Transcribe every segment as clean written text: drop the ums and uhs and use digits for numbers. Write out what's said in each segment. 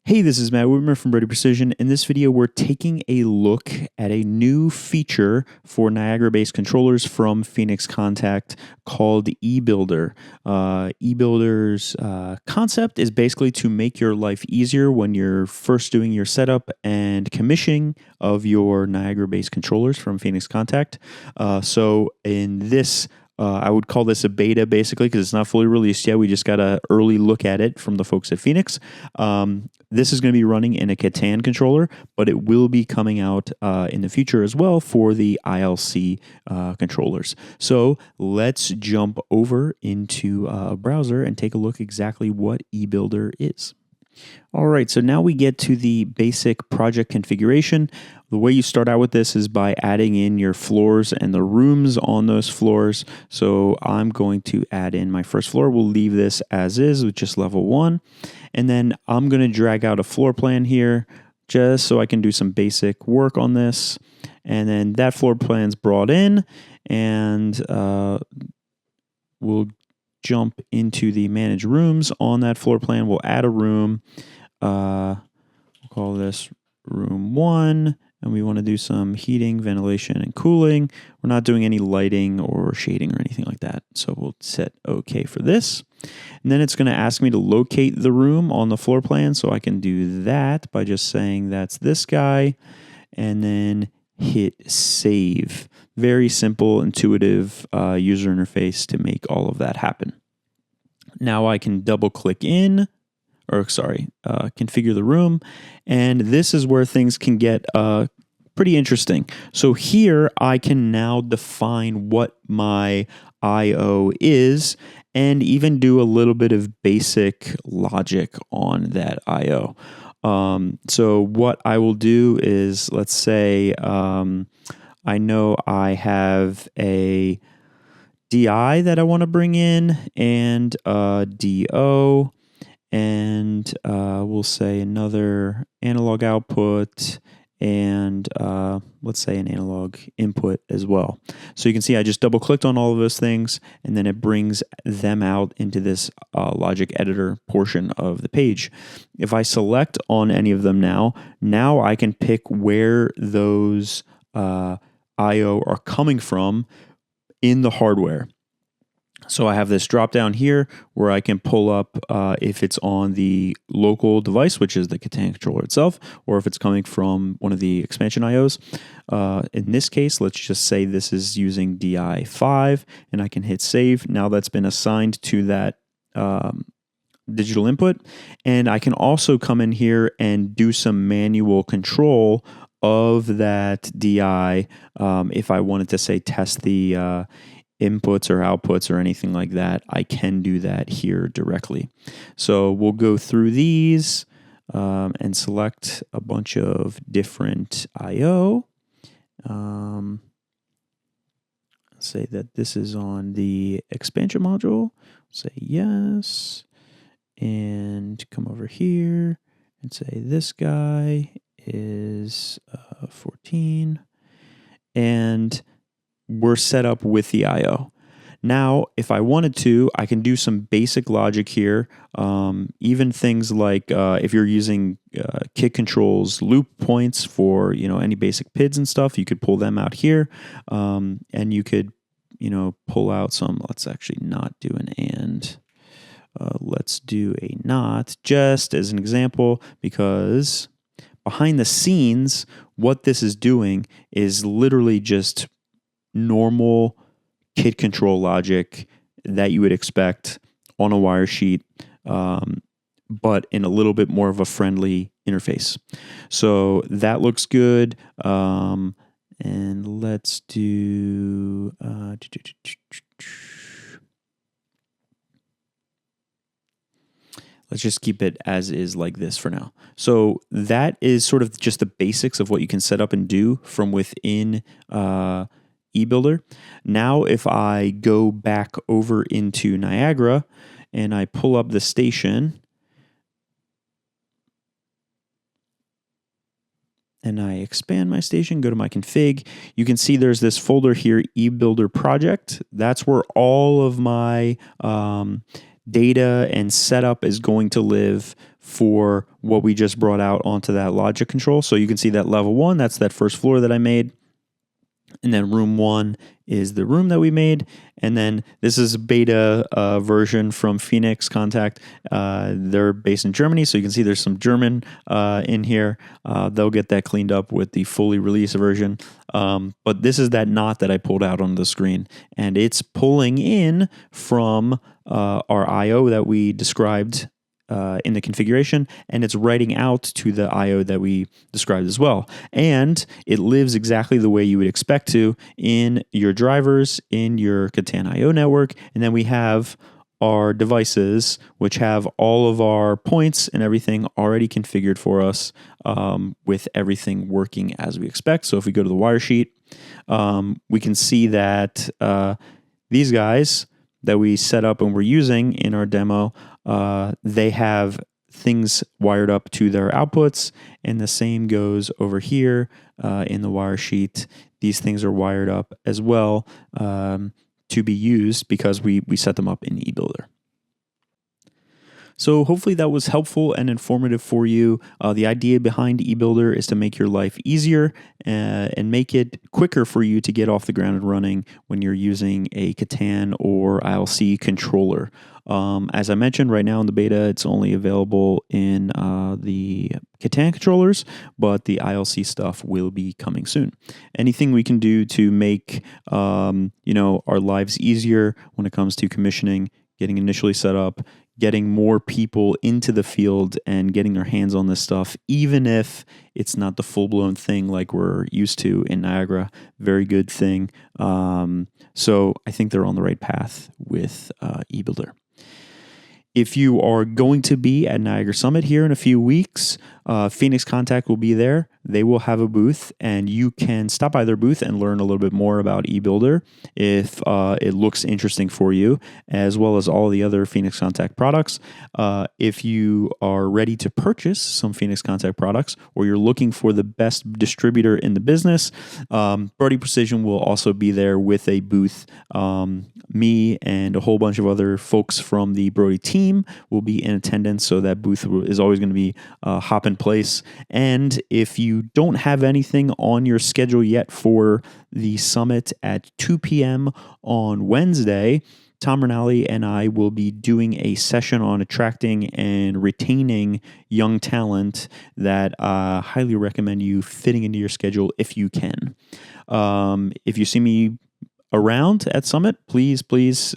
Hey, this is Matt Witmer from Brady Precision. In this video, we're taking a look at a new feature for Niagara-based controllers from Phoenix Contact called eBuilder. eBuilder's concept is basically to make your life easier when you're first doing your setup and commissioning of your Niagara-based controllers from Phoenix Contact. So in this I would call this a beta basically because it's not fully released yet. We just got an early look at it from the folks at Phoenix. This is going to be running in a Catan controller, but it will be coming out in the future as well for the ILC controllers. So let's jump over into a browser and take a look exactly what eBuilder is. All right, so now we get to the basic project configuration. The way you start out with this is by adding in your floors and the rooms on those floors. So I'm going to add in my first floor. We'll leave this as is with just level 1. And then I'm going to drag out a floor plan here just so I can do some basic work on this. And then that floor plan's brought in, and we'll jump into the manage rooms on that floor plan. We'll add a room. We'll call this room 1, and we want to do some heating, ventilation, and cooling. We're not doing any lighting or shading or anything like that. So we'll set OK for this. And then it's going to ask me to locate the room on the floor plan. So I can do that by just saying that's this guy, and then hit save. Very simple, intuitive user interface to make all of that happen. Now I can double click in, configure the room, and this is where things can get pretty interesting. So here I can now define what my I/O is and even do a little bit of basic logic on that I/O. So what I will do is, let's say I know I have a DI that I want to bring in and a DO, and we'll say another analog output, and let's say an analog input as well. So you can see I just double clicked on all of those things, and then it brings them out into this logic editor portion of the page. If I select on any of them now I can pick where those I/O are coming from in the hardware. So I have this drop down here where I can pull up if it's on the local device, which is the Catan controller itself, or if it's coming from one of the expansion IOs. In this case, let's just say this is using DI5, and I can hit save. Now that's been assigned to that digital input. And I can also come in here and do some manual control of that DI if I wanted to, say, test the inputs or outputs or anything like that. I can do that here directly. So we'll go through these and select a bunch of different I/O. Say that this is on the expansion module. Say yes, and come over here and say this guy is 14, and we're set up with the I/O. Now, if I wanted to, I can do some basic logic here. Even things like if you're using kitControl's loop points for any basic PIDs and stuff, you could pull them out here, and you could pull out some. Let's actually not do an and. Let's do a not, just as an example, because behind the scenes, what this is doing is literally just normal kitControl logic that you would expect on a wire sheet, but in a little bit more of a friendly interface. So that looks good. And let's do let's just keep it as is like this for now. So that is sort of just the basics of what you can set up and do from within eBuilder. Now, if I go back over into Niagara and I pull up the station and I expand my station, go to my config, you can see there's this folder here, eBuilder project. That's where all of my data and setup is going to live for what we just brought out onto that logic control. So you can see that level 1, that's that first floor that I made. And then room 1 is the room that we made. And then this is a beta version from Phoenix Contact. They're based in Germany, so you can see there's some German in here. They'll get that cleaned up with the fully released version. But this is that knot that I pulled out on the screen. And it's pulling in from our I.O. that we described in the configuration, and it's writing out to the I.O. that we described as well. And it lives exactly the way you would expect to in your drivers, in your Catan I.O. network. And then we have our devices, which have all of our points and everything already configured for us, with everything working as we expect. So if we go to the wire sheet, we can see that these guys that we set up and we're using in our demo, they have things wired up to their outputs, and the same goes over here in the wire sheet. These things are wired up as well to be used because we set them up in eBuilder. So hopefully that was helpful and informative for you. The idea behind eBuilder is to make your life easier and make it quicker for you to get off the ground and running when you're using a Catan or ILC controller. As I mentioned, right now in the beta, it's only available in the Catan controllers, but the ILC stuff will be coming soon. Anything we can do to make our lives easier when it comes to commissioning, getting initially set up, getting more people into the field and getting their hands on this stuff, even if it's not the full-blown thing like we're used to in Niagara. Very good thing. So I think they're on the right path with eBuilder. If you are going to be at Niagara Summit here in a few weeks, Phoenix Contact will be there. They will have a booth, and you can stop by their booth and learn a little bit more about eBuilder if it looks interesting for you, as well as all the other Phoenix Contact products. If you are ready to purchase some Phoenix Contact products, or you're looking for the best distributor in the business, Brody Precision will also be there with a booth. Me and a whole bunch of other folks from the Brody team will be in attendance, so that booth is always going to be hop in place. And if you don't have anything on your schedule yet for the summit at 2 p.m. on Wednesday, Tom Rinaldi and I will be doing a session on attracting and retaining young talent that I highly recommend you fitting into your schedule if you can. If you see me around at Summit, please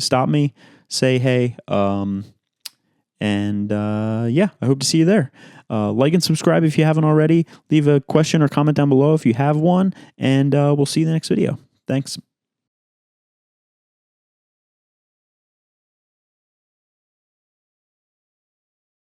stop me, say hey, and I hope to see you there. Like and subscribe if you haven't already. Leave a question or comment down below if you have one, and we'll see you in the next video. Thanks.